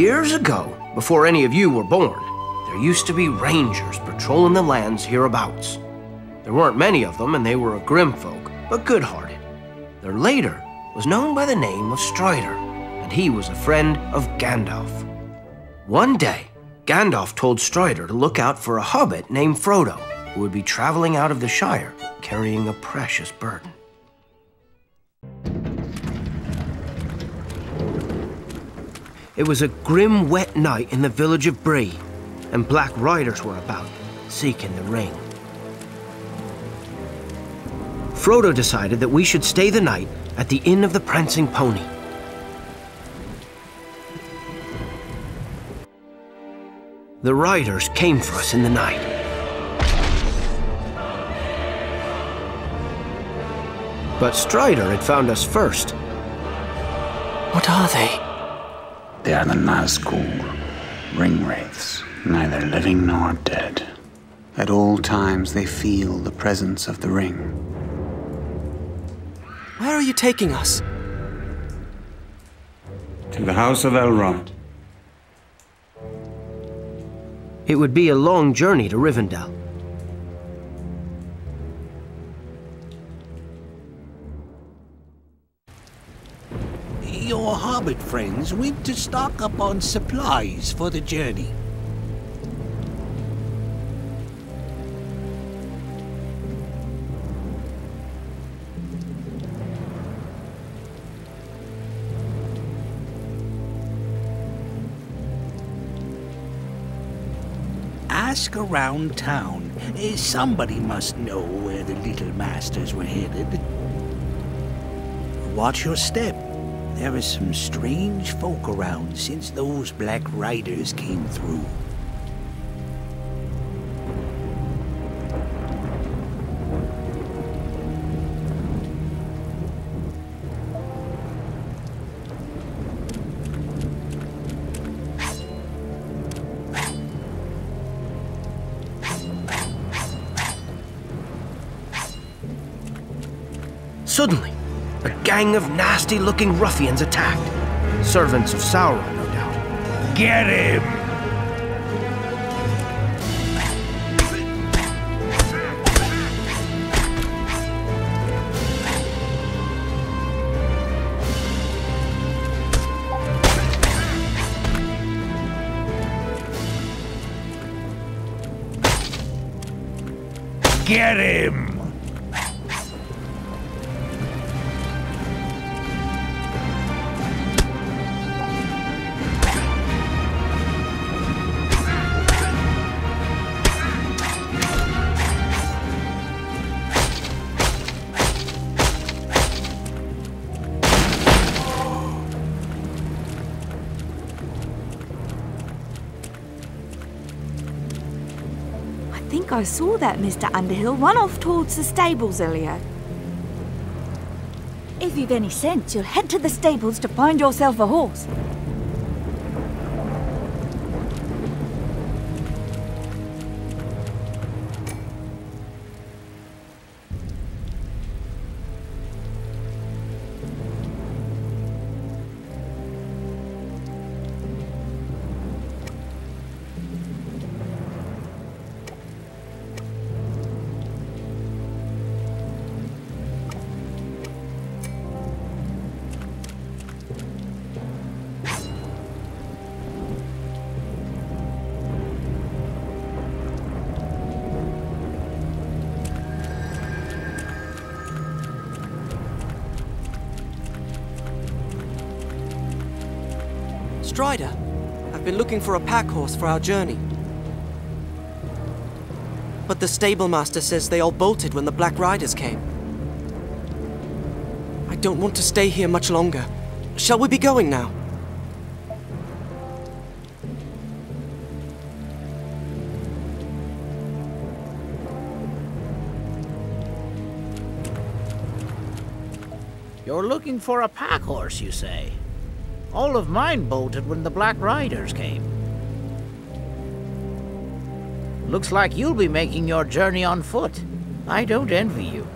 Years ago, before any of you were born, there used to be rangers patrolling the lands hereabouts. There weren't many of them, and they were a grim folk, but good-hearted. Their leader was known by the name of Strider, and he was a friend of Gandalf. One day, Gandalf told Strider to look out for a hobbit named Frodo, who would be traveling out of the Shire carrying a precious burden. It was a grim, wet night in the village of Bree, and black riders were about, seeking the ring. Frodo decided that we should stay the night at the Inn of the Prancing Pony. The riders came for us in the night. But Strider had found us first. What are they? They are the Nazgul, ring wraiths, neither living nor dead. At all times they feel the presence of the ring. Where are you taking us? To the House of Elrond. It would be a long journey to Rivendell. Your hobbit friends went to stock up on supplies for the journey. Ask around town. Somebody must know where the little masters were headed. Watch your step. There is some strange folk around since those black riders came through. Suddenly, a gang of nasty-looking ruffians attacked. Servants of Sauron, no doubt. Get him! Get him! I think I saw that Mr. Underhill run off towards the stables earlier. If you've any sense, you'll head to the stables to find yourself a horse. Strider, I've been looking for a pack horse for our journey. But the stable master says they all bolted when the Black Riders came. I don't want to stay here much longer. Shall we be going now? You're looking for a pack horse, you say? All of mine bolted when the Black Riders came. Looks like you'll be making your journey on foot. I don't envy you.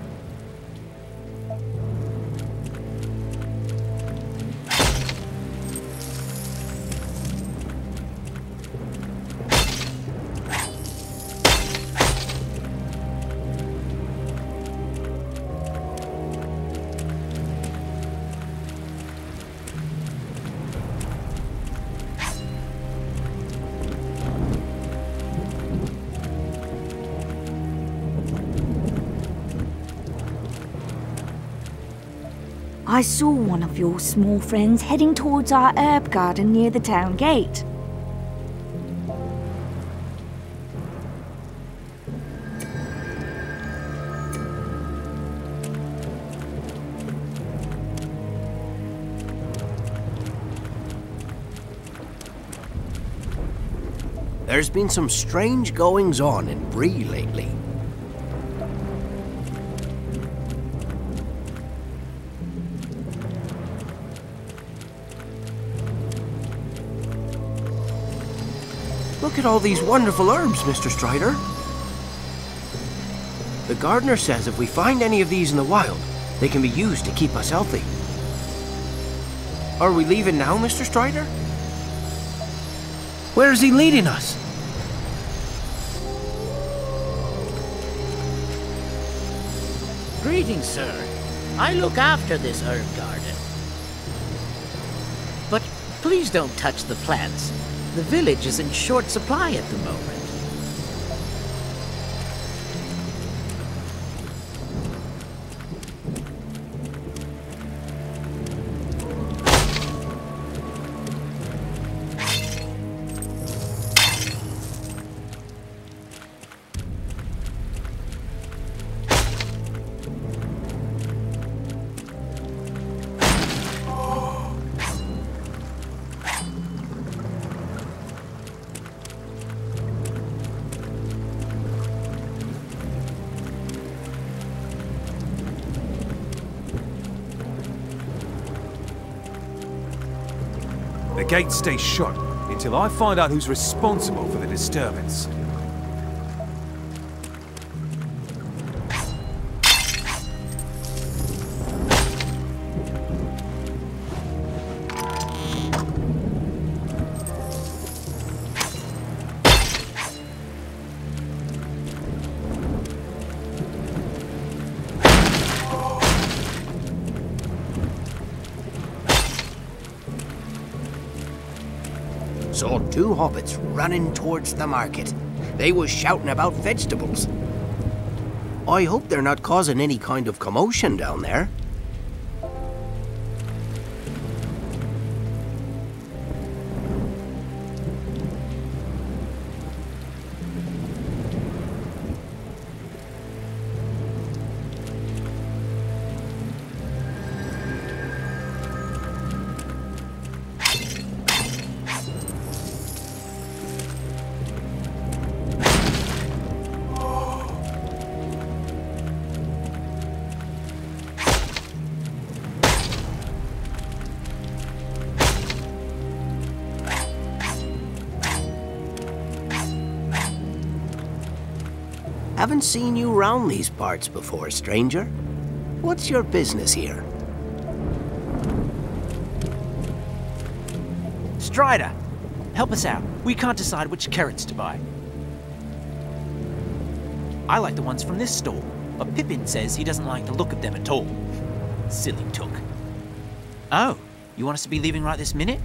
I saw one of your small friends heading towards our herb garden near the town gate. There's been some strange goings-on in Bree lately. Look at all these wonderful herbs, Mr. Strider. The gardener says if we find any of these in the wild, they can be used to keep us healthy. Are we leaving now, Mr. Strider? Where is he leading us? Greetings, sir. I look after this herb garden. But please don't touch the plants. The village is in short supply at the moment. The gate stays shut until I find out who's responsible for the disturbance. Saw two hobbits running towards the market. They was shouting about vegetables. I hope they're not causing any kind of commotion down there. Haven't seen you round these parts before, stranger. What's your business here? Strider, help us out. We can't decide which carrots to buy. I like the ones from this store, but Pippin says he doesn't like the look of them at all. Silly took. Oh, you want us to be leaving right this minute?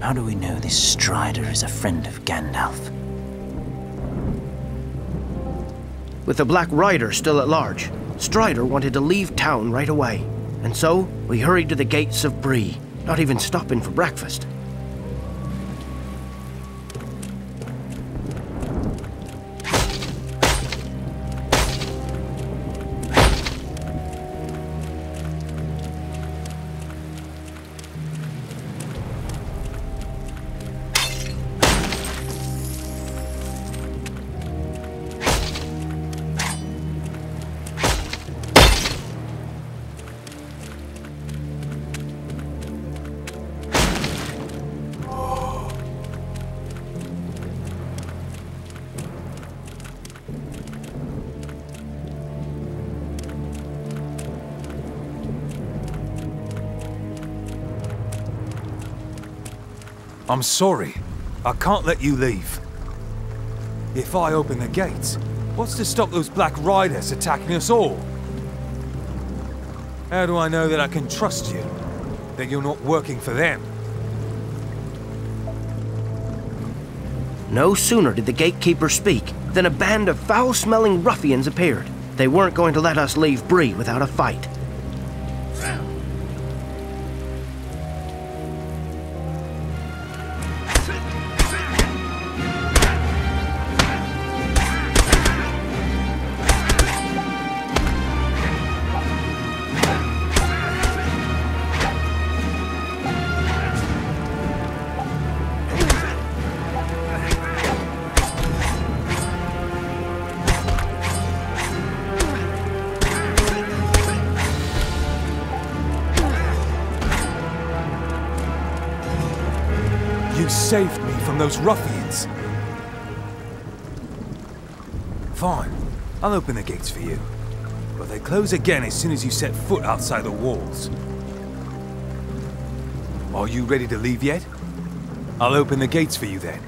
How do we know this Strider is a friend of Gandalf? With the Black Rider still at large, Strider wanted to leave town right away. And so, we hurried to the gates of Bree, not even stopping for breakfast. I'm sorry. I can't let you leave. If I open the gates, what's to stop those Black Riders attacking us all? How do I know that I can trust you? That you're not working for them? No sooner did the gatekeeper speak than a band of foul-smelling ruffians appeared. They weren't going to let us leave Bree without a fight. saved me from those ruffians. Fine, I'll open the gates for you. But they close again as soon as you set foot outside the walls. Are you ready to leave yet? I'll open the gates for you then.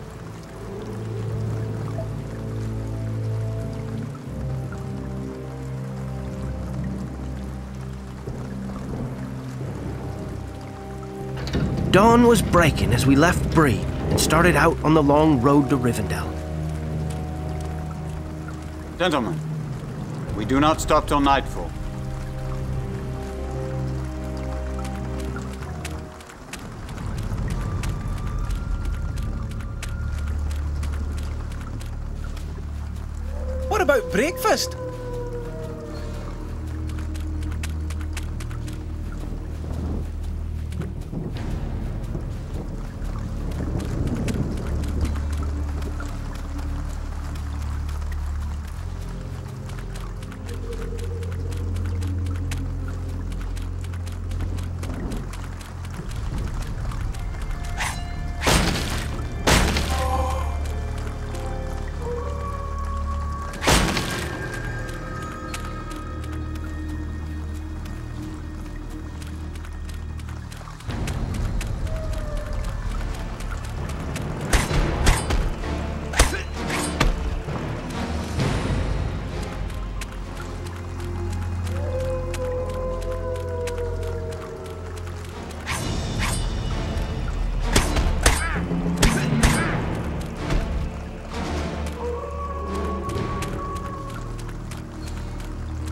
Dawn was breaking as we left Bree and started out on the long road to Rivendell. Gentlemen, we do not stop till nightfall. What about breakfast?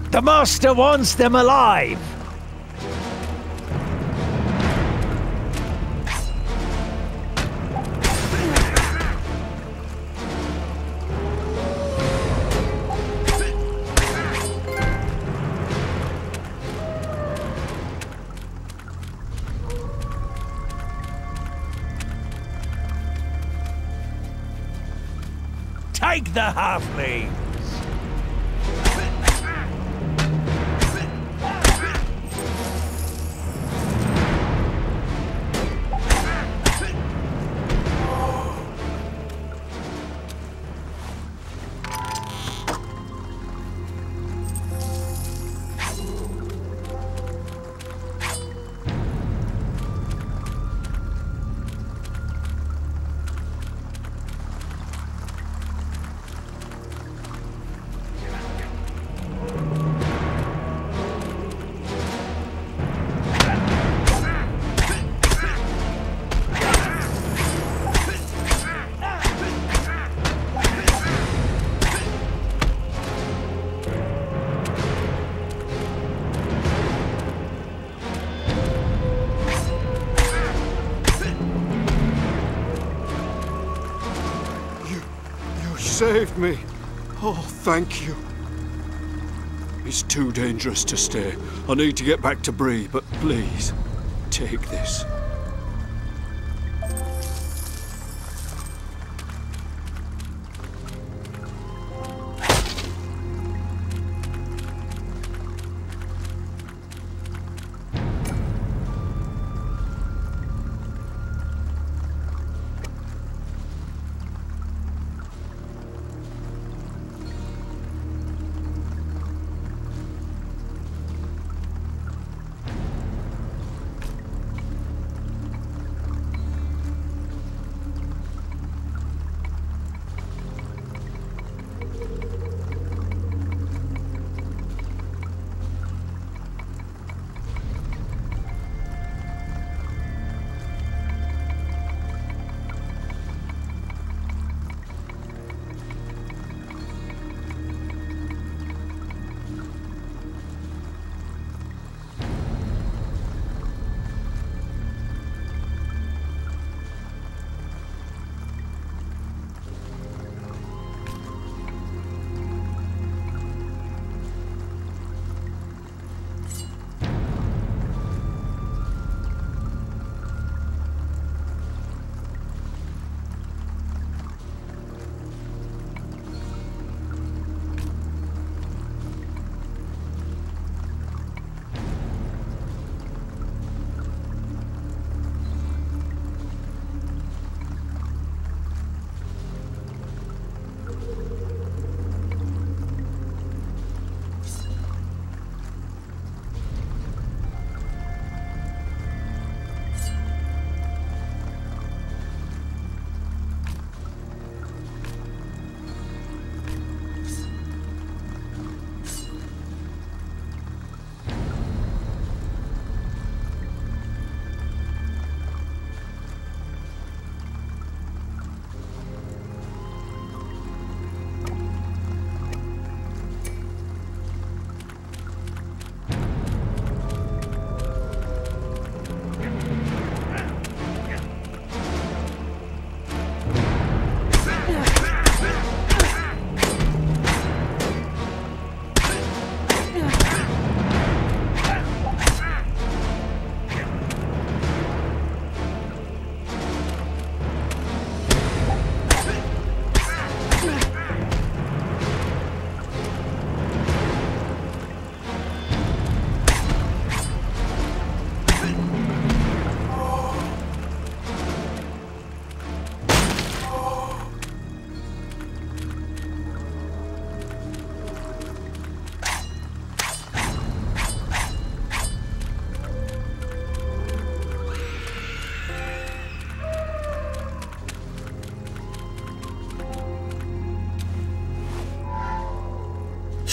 The Master wants them alive! Take the halfling! Saved me. Oh, thank you. It's too dangerous to stay. I need to get back to Bree, but please, take this.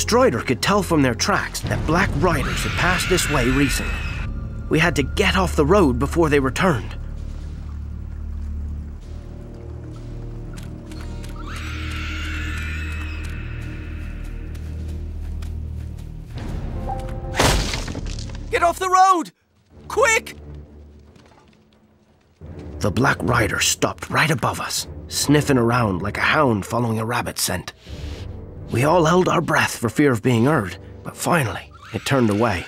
Strider could tell from their tracks that black riders had passed this way recently. We had to get off the road before they returned. Get off the road! Quick! The black rider stopped right above us, sniffing around like a hound following a rabbit scent. We all held our breath for fear of being heard, but finally, it turned away.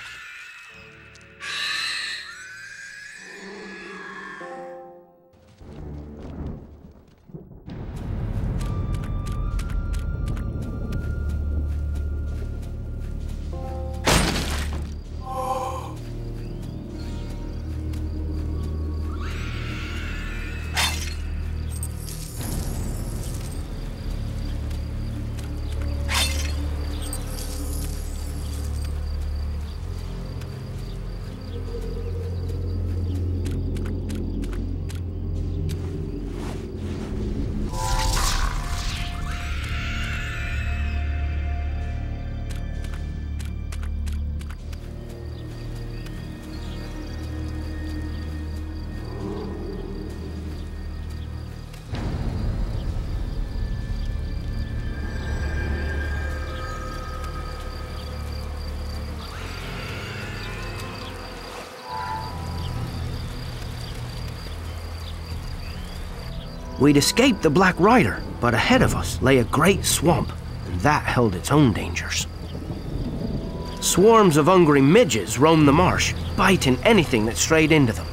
We'd escaped the Black Rider, but ahead of us lay a great swamp, and that held its own dangers. Swarms of hungry midges roamed the marsh, biting anything that strayed into them.